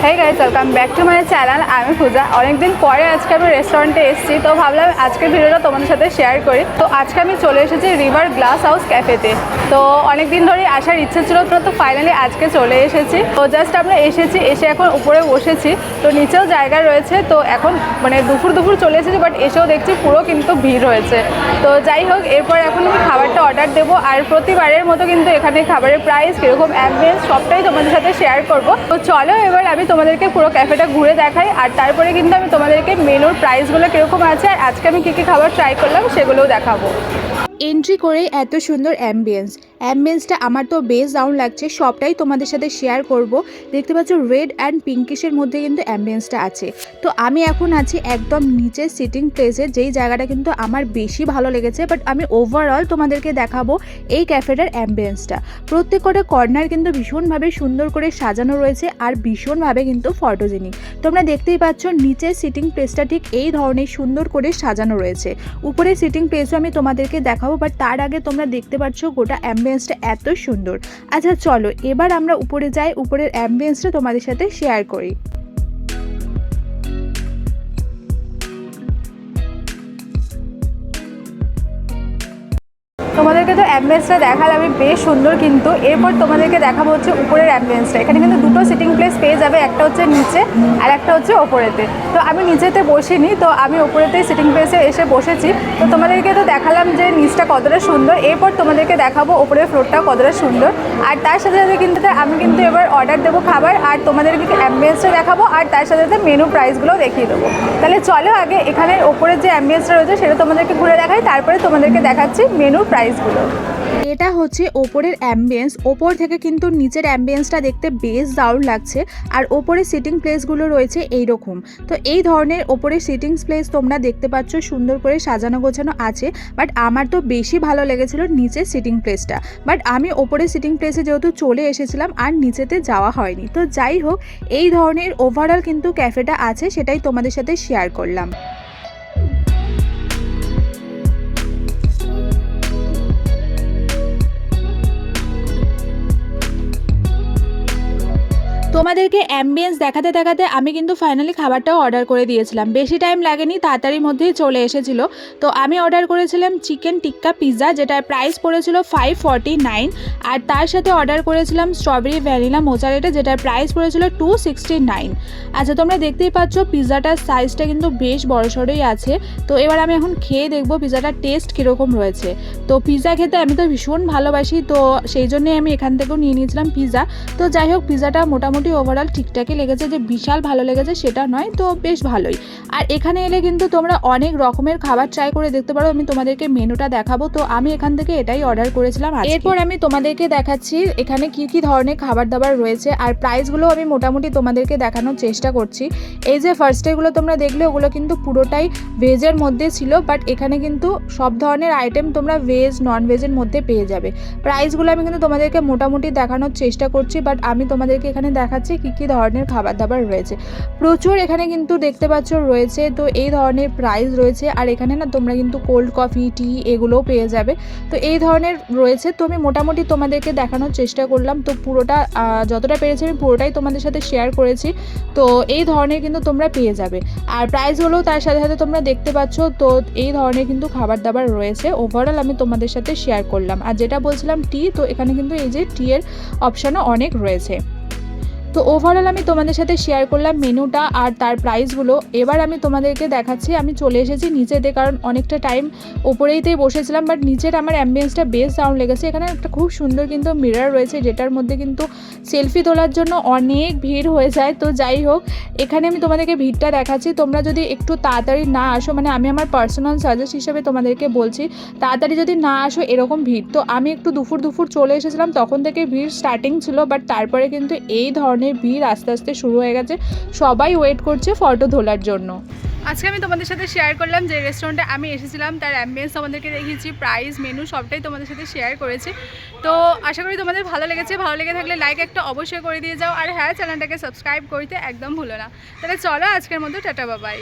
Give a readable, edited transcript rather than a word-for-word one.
Hey guys, welcome back to my channel. আমি পূজা। অনেকদিন পরে আজকে আমি রেস্টুরেন্টে এসেছি, তো ভাবলাম আজকের ভিডিওটা তোমাদের সাথে শেয়ার করি। তো আজকে আমি চলে এসেছি রিভার গ্লাস হাউস ক্যাফেতে। তো অনেকদিন ধরেই আসার ইচ্ছে ছিল, তো ফাইনালি আজকে চলে এসেছি। তো জাস্ট আমরা এসে এখন উপরে বসেছি। তো নিচেও জায়গা রয়েছে। তো এখন মানে দুপুর চলে এসেছি, বাট এসেও দেখছি পুরো কিন্তু ভিড় হয়েছে। তো যাই হোক, এরপর এখন আমি খাবারটা অর্ডার দেবো। আর প্রতিবারের মতো কিন্তু এখানে খাবারের প্রাইস কীরকম, অ্যাম্বিয়েন্স সবটাই তোমাদের সাথে শেয়ার করবো। তো চলো এবার আমি তোমাদেরকে পুরো ক্যাফেটা ঘুরে দেখাই, আর তারপরে কিন্তু আমি তোমাদেরকে মেনুর প্রাইসগুলো কীরকম আছে আর আজকে আমি কী কী খাবার ট্রাই করলাম সেগুলোও দেখাবো। এন্ট্রি করে এত সুন্দর অ্যাম্বিয়েন্সটা আমার তো বেশ দারুণ লাগছে। সবটাই তোমাদের সাথে শেয়ার করব। দেখতে পাচ্ছ রেড অ্যান্ড পিঙ্কিশের মধ্যে কিন্তু অ্যাম্বিয়েন্সটা আছে। তো আমি এখন আছি একদম নিচে সিটিং প্লেসে, যেই জায়গাটা কিন্তু আমার বেশি ভালো লেগেছে। বাট আমি ওভারঅল তোমাদেরকে দেখাবো এই ক্যাফেটার অ্যাম্বিয়েন্সটা। প্রত্যেকটা কর্নার কিন্তু ভীষণভাবে সুন্দর করে সাজানো রয়েছে আর ভীষণভাবে কিন্তু ফটোজেনিক। তোমরা দেখতেই পাচ্ছ নিচে সিটিং প্লেসটা ঠিক এই ধরনের সুন্দর করে সাজানো রয়েছে। উপরে সিটিং প্লেসও আমি তোমাদেরকে দেখাবো, বাট তার আগে তোমরা দেখতে পাচ্ছ গোটা অ্যাম্বিয়েন্সটা এত সুন্দর। আচ্ছা চলো এবার আমরা উপরে যাই, উপরের অ্যাম্বিয়েন্সটা তোমাদের সাথে শেয়ার করি। তোমাদেরকে তো অ্যাম্বিয়েন্সটা দেখালাম আমি, বেশ সুন্দর। কিন্তু এরপর তোমাদেরকে দেখাবো হচ্ছে উপরের অ্যাম্বিয়েন্সটা। এখানে কিন্তু দুটো সিটিং প্লেস পেয়ে যাবে, একটা হচ্ছে নিচে আর একটা হচ্ছে ওপরেতে। তো আমি নিচেতে বসিনি, তো আমি ওপরেতেই সিটিং প্লেসে এসে বসেছি। তো তোমাদেরকে তো দেখালাম যে নিচটা কতটা সুন্দর, এরপর তোমাদেরকে দেখাবো ওপরের ফ্লোরটা কতটা সুন্দর। আর তার সাথে সাথে কিন্তু আমি কিন্তু এবার অর্ডার দেবো খাবার, আর তোমাদেরকে অ্যাম্বিয়েন্সটা দেখাবো আর তার সাথে সাথে মেনু প্রাইসগুলো দেখিয়ে দেবো। তাহলে চলো আগে এখানের ওপরের যে অ্যাম্বিয়েন্সটা রয়েছে সেটা তোমাদেরকে ঘুরে দেখাই, তারপরে তোমাদেরকে দেখাচ্ছি মেনুর প্রাইসগুলো। এটা হচ্ছে ওপরের অ্যাম্বিয়েন্স। ওপর থেকে কিন্তু নিচের অ্যাম্বিয়েন্সটা দেখতে বেশ দারুণ লাগছে। আর ওপরে সিটিং প্লেসগুলো রয়েছে এই রকম। তো এই ধরনের ওপরে সিটিং প্লেস তোমরা দেখতে পাচ্ছ সুন্দর করে সাজানো গোছানো আছে। বাট আমার তো বেশি ভালো লেগেছিল নিচের সিটিং প্লেসটা। বাট আমি ওপরে সিটিং প্লেসে যেহেতু চলে এসেছিলাম আর নিচেতে যাওয়া হয়নি। তো যাই হোক, এই ধরনের ওভারঅল কিন্তু ক্যাফেটা আছে, সেটাই তোমাদের সাথে শেয়ার করলাম। তোমাদেরকে অ্যাম্বিয়েন্স দেখাতে দেখাতে আমি কিন্তু ফাইনালি খাবারটাও অর্ডার করে দিয়েছিলাম। বেশি টাইম লাগেনি, তাড়াতাড়ির মধ্যেই চলে এসেছিলো। তো আমি অর্ডার করেছিলাম চিকেন টিক্কা পিৎজা, যেটার প্রাইস পড়েছিল 549। আর তার সাথে অর্ডার করেছিলাম স্ট্রবেরি ভ্যানিলা মোজারেলা, যেটার প্রাইস পড়েছিল 269। আচ্ছা তোমরা দেখতেই পাচ্ছ পিৎজাটার সাইজটা কিন্তু বেশ বড়সড়ই আছে। তো এবার আমি এখন খেয়ে দেখবো পিৎজাটার টেস্ট কীরকম রয়েছে। তো পিৎজা খেতে আমি তো ভীষণ ভালোবাসি, তো সেই জন্যই আমি এখান থেকেও নিয়ে নিয়েছিলাম পিৎজা। তো যাই হোক, পিৎজাটা মোটামুটি ওভারঅল ঠিকঠাকই লেগেছে, যে বিশাল ভালো লেগেছে সেটা নয়, তো বেশ ভালোই। আর এখানে এলে কিন্তু তোমরা অনেক রকমের খাবার ট্রাই করে দেখতে পারো। আমি তোমাদেরকে মেনুটা দেখাবো। তো আমি এখান থেকে এটাই অর্ডার করেছিলাম। এরপর আমি তোমাদেরকে দেখাচ্ছি এখানে কি কি ধরনের খাবার দাবার রয়েছে আর প্রাইসগুলো আমি মোটামুটি তোমাদেরকে দেখানোর চেষ্টা করছি। এই যে ফার্স্ট ডেগুলো তোমরা দেখলে, ওগুলো কিন্তু পুরোটাই ভেজের মধ্যে ছিল। বাট এখানে কিন্তু সব ধরনের আইটেম তোমরা ভেজ নন ভেজের মধ্যে পেয়ে যাবে। প্রাইসগুলো আমি কিন্তু তোমাদেরকে মোটামুটি দেখানোর চেষ্টা করছি, বাট আমি তোমাদেরকে এখানে দেখাচ্ছি কি কি ধরনের খাবার দাবার রয়েছে। প্রচুর এখানে কিন্তু দেখতে পাচ্ছ রয়েছে। তো এই ধরনের প্রাইস রয়েছে। আর এখানে না তোমরা কিন্তু কোল্ড কফি টি এগুলোও পেয়ে যাবে। তো এই ধরনের রয়েছে। তো আমি মোটামুটি তোমাদেরকে দেখানোর চেষ্টা করলাম। তো পুরোটা যতটা পেরেছি আমি পুরোটাই তোমাদের সাথে শেয়ার করেছি। তো এই ধরনের কিন্তু তোমরা পেয়ে যাবে। আর প্রাইসগুলোও তার সাথে সাথে তোমরা দেখতে পাচ্ছ। তো এই ধরনের কিন্তু খাবার দাবার রয়েছে। ওভারঅল আমি তোমাদের সাথে শেয়ার করলাম। আর যেটা বলছিলাম টি, তো এখানে কিন্তু এই যে টি এর অপশানও অনেক রয়েছে। তো ওভারঅল আমি তোমাদের সাথে শেয়ার করলাম মেনুটা আর তার প্রাইসগুলো। এবার আমি তোমাদেরকে দেখাচ্ছি, আমি চলে এসেছি নিচেতে, কারণ অনেকটা টাইম ওপরেইতেই বসেছিলাম। বাট নিচের আমার অ্যাম্বিয়েন্সটা বেশ দারুণ লেগেছে। এখানে একটা খুব সুন্দর কিন্তু মিরর রয়েছে, যেটার মধ্যে কিন্তু সেলফি তোলার জন্য অনেক ভিড় হয়ে যায়। তো যাই হোক, এখানে আমি তোমাদেরকে ভিড়টা দেখাচ্ছি। তোমরা যদি একটু তাড়াতাড়ি না আসো, মানে আমি আমার পার্সোনাল সাজেস্ট হিসেবে তোমাদেরকে বলছি, তাড়াতাড়ি যদি না আসো এরকম ভিড়। তো আমি একটু দুপুর চলে এসেছিলাম, তখন থেকে ভিড় স্টার্টিং ছিল। বাট তারপরে কিন্তু এই ধরনের ভিড় আস্তে আস্তে শুরু হয়ে গেছে। সবাই ওয়েট করছে ফটো তোলার জন্য। আজকে আমি তোমাদের সাথে শেয়ার করলাম যে রেস্টুরেন্টে আমি এসেছিলাম, তার অ্যাম্বিয়েন্স তোমাদেরকে দেখিয়েছি, প্রাইস মেনু সবটাই তোমাদের সাথে শেয়ার করেছি। তো আশা করি তোমাদের ভালো লেগেছে। ভালো লেগে থাকলে লাইক একটা অবশ্যই করে দিয়ে যাও। আর হ্যাঁ, চ্যানেলটাকে সাবস্ক্রাইব করতে একদম ভুলো না। তাহলে চলো আজকের মতো টাটা বাবাই।